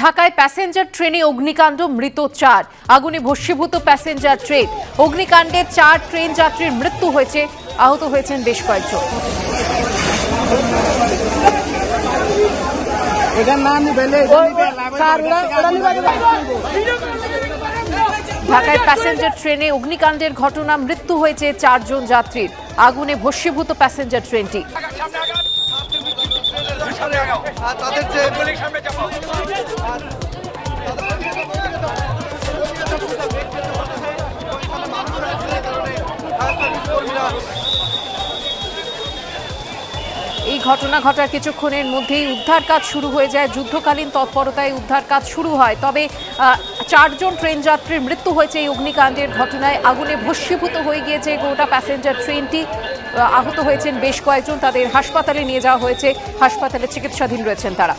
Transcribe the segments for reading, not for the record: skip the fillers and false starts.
ঢাকায় প্যাসেঞ্জার ট্রেনে অগ্নিকাণ্ড, মৃত 4। আগুনে ভস্মীভূত প্যাসেঞ্জার ট্রেন। অগ্নিকাণ্ডে 4 ট্রেন যাত্রীর মৃত্যু হয়েছে, আহত হয়েছেন বেশ কয়েকজন। ঢাকায় প্যাসেঞ্জার ট্রেনে অগ্নিকাণ্ডের ঘটনা, মৃত্যু হয়েছে 4 জন যাত্রীর। আগুনে ভস্মীভূত প্যাসেঞ্জার ট্রেনটি। এই ঘটনা ঘটার কিছুক্ষণের মধ্যেই উদ্ধার কাজ শুরু হয়ে যায়। যুদ্ধকালীন তৎপরতায় উদ্ধার কাজ শুরু হয়। তবে 4 জন ট্রেন যাত্রীর মৃত্যু হয়েছে এই অগ্নিকাণ্ডের ঘটনায়। আগুনে ভস্মীভূত হয়ে গিয়েছে গোটা প্যাসেঞ্জার ট্রেনটি। আহত হয়েছেন বেশ কয়েকজন, তাদের হাসপাতালে নিয়ে যাওয়া হয়েছে, হাসপাতালে চিকিৎসাধীন রয়েছেন তারা।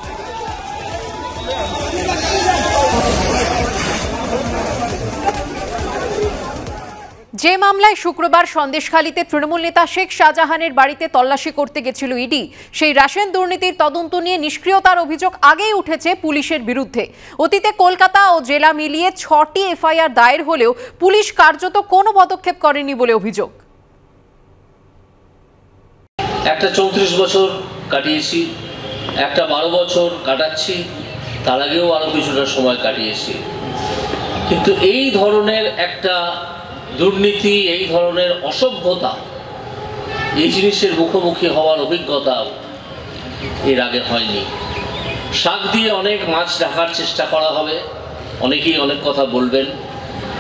যে মামলায় শুক্রবার সন্দেশখালীতে তৃণমূল নেতা শেখ শাহজাহানের বাড়িতে তল্লাশি করতে গেছিল ইডি, সেই রেশন দুর্নীতির তদন্ত নিয়ে নিষ্ক্রিয়তার অভিযোগ আগেই উঠেছে পুলিশের বিরুদ্ধে। অতীতে কলকাতা ও জেলা মিলিয়ে 6টি এফআইআর দায়ের হলেও পুলিশ কার্যত কোনো পদক্ষেপ করেনি বলে অভিযোগ। একটা 34 বছর কাটিয়েছি, একটা 12 বছর কাটাচ্ছি, তার আগেও আরও কিছুটা সময় কাটিয়েছি, কিন্তু এই ধরনের একটা দুর্নীতি, এই ধরনের অসভ্যতা, এই জিনিসের মুখোমুখি হওয়ার অভিজ্ঞতা এর আগে হয়নি। শাক দিয়ে অনেক মাছ ঢাকার চেষ্টা করা হবে, অনেকেই অনেক কথা বলবেন,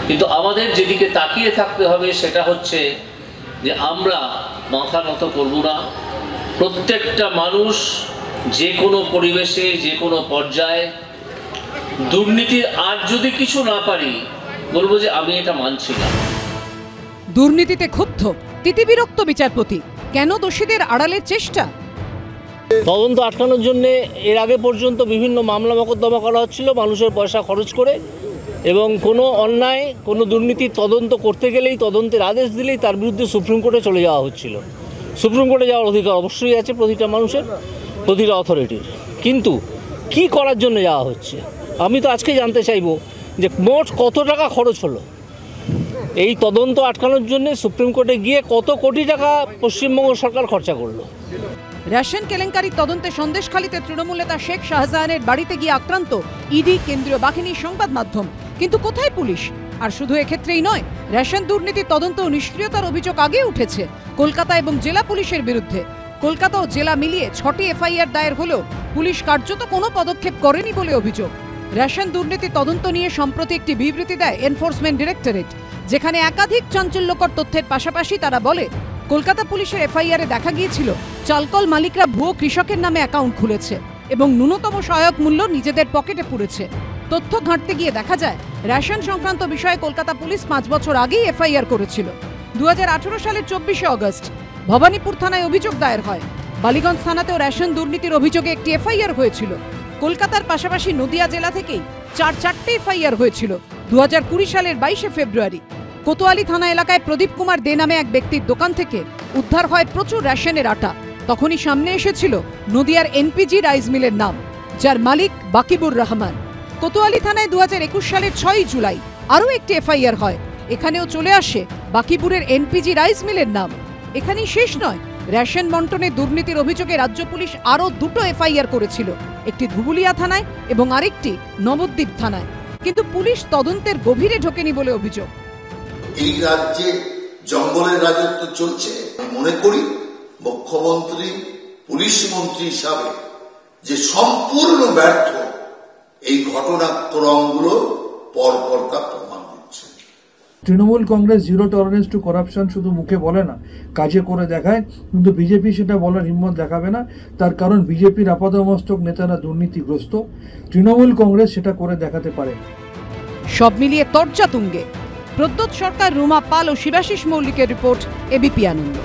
কিন্তু আমাদের যেদিকে তাকিয়ে থাকতে হবে সেটা হচ্ছে যে আমরা মাথা নত করব না। প্রত্যেকটা মানুষ যে কোনো পরিবেশে, যে কোনো পর্যায়ে দুর্নীতির আর যদি কিছু না পারি, বলবো যে আমি এটা মানছি না। দুর্নীতিতে ক্ষুব্ধ, তিতিবিরক্ত বিচারপতি। কেন দোষীদের আড়ালের চেষ্টা? তদন্ত আটকানোর জন্য এর আগে পর্যন্ত বিভিন্ন মামলা মোকদ্দমা করা হচ্ছিল মানুষের পয়সা খরচ করে, এবং কোনো অন্যায়, কোনো দুর্নীতির তদন্ত করতে গেলেই, তদন্তের আদেশ দিলেই তার বিরুদ্ধে সুপ্রিম কোর্টে চলে যাওয়া হচ্ছিল। সুপ্রিম কোর্টে যাওয়ার অধিকার অবশ্যই আছে প্রতিটা মানুষের, প্রতিটা অথরিটির, কিন্তু কি করার জন্য যাওয়া হচ্ছে? আমি তো আজকে জানতে চাইব যে মোট কত টাকা খরচ হলো এই তদন্ত আটকানোর জন্য। সুপ্রিম কোর্টে গিয়ে কত কোটি টাকা পশ্চিমবঙ্গ সরকার খরচা করলো। রেশন কেলেঙ্কারির তদন্তে সন্দেশখালীতে তৃণমূল নেতা শেখ শাহজাহানের বাড়িতে গিয়ে আক্রান্ত ইডি, কেন্দ্রীয় বাহিনী, সংবাদ মাধ্যম। কিন্তু কোথায় পুলিশ? আর শুধু এক্ষেত্রেই নয়, রেশন দুর্নীতির তদন্ত ও নিষ্ক্রিয়তার অভিযোগ আগে উঠেছে কলকাতা এবং জেলা পুলিশের বিরুদ্ধে। কলকাতা ও জেলা মিলিয়ে 6টি এফআইআর দায়ের হলেও পুলিশ কার্যত কোনো পদক্ষেপ করেনি বলে অভিযোগ। রেশন দুর্নীতির তদন্ত নিয়ে সম্প্রতি একটি বিবৃতি দেয় এনফোর্সমেন্ট ডিরেক্টরেট, যেখানে একাধিক চাঞ্চল্যকর তথ্যের পাশাপাশি তারা বলে, কলকাতা পুলিশের এফআইআরে দেখা গিয়েছিল চালকল মালিকরা ভুয়ো কৃষকের নামে অ্যাকাউন্ট খুলেছে এবং ন্যূনতম সহায়ক মূল্য নিজেদের পকেটে পুরেছে। তথ্য ঘাঁটতে গিয়ে দেখা যায়, রেশন সংক্রান্ত বিষয়ে কলকাতা পুলিশ 5 বছর আগেই এফআইআর করেছিল। 2018 সালের 24শে অগস্ট ভবানীপুর থানায় অভিযোগ দায়ের হয়। বালিগঞ্জ থানাতেও রেশন দুর্নীতির অভিযোগে একটি এফআইআর হয়েছিল। কলকাতার পাশাপাশি নদিয়া জেলা থেকেই 4টি এফআইআর হয়েছিল 2020 সালের 22শে ফেব্রুয়ারি। কোতোয়ালি থানা এলাকায় প্রদীপ কুমার দে নামে এক ব্যক্তির দোকান থেকে উদ্ধার হয় প্রচুর রেশনের আটা। তখনই সামনে এসেছিল নদিয়ার এনপিজি রাইস মিলের নাম, যার মালিক বাকিবুর রহমান। কোতোয়ালি থানায় 2021 সালের 6ই জুলাই আরও একটি এফআইআর হয়। এখানেও চলে আসে বাকিবুরের এনপিজি রাইস মিলের নাম। এখানেই শেষ নয়, রেশন বন্টনে দুর্নীতির অভিযোগে রাজ্য পুলিশ আরও 2টো এফআইআর করেছিল, একটি ধুবুলিয়া থানায় এবং আরেকটি নবদ্বীপ থানায়। কিন্তু পুলিশ তদন্তের গভীরে ঢোকেনি বলে অভিযোগ। এই রাজ্যে জঙ্গলের রাজত্ব চলছে। মনে করি মুখ্যমন্ত্রী, পুলিশ মন্ত্রী হিসাবে যে সম্পূর্ণ ব্যর্থ, এই ঘটনাক্রমগুলো পরপর তা প্রমাণ দিচ্ছে। Trinamool Congress zero tolerance two corruption শুধু মুখে বলে না, কাজে করে দেখায়, কিন্তু বিজেপি সেটা বলার হিম্মত দেখাবে না। তার কারণ বিজেপির আপাদমস্তক নেতারা দুর্নীতিগ্রস্ত, তৃণমূল কংগ্রেস সেটা করে দেখাতে পারে। সব মিলিয়ে তর্জা তুঙ্গে। প্রদ্যোৎ সরকার, রুমা পাল ও শিবাশিস মৌলিকের রিপোর্ট, এবিপি আনন্দ।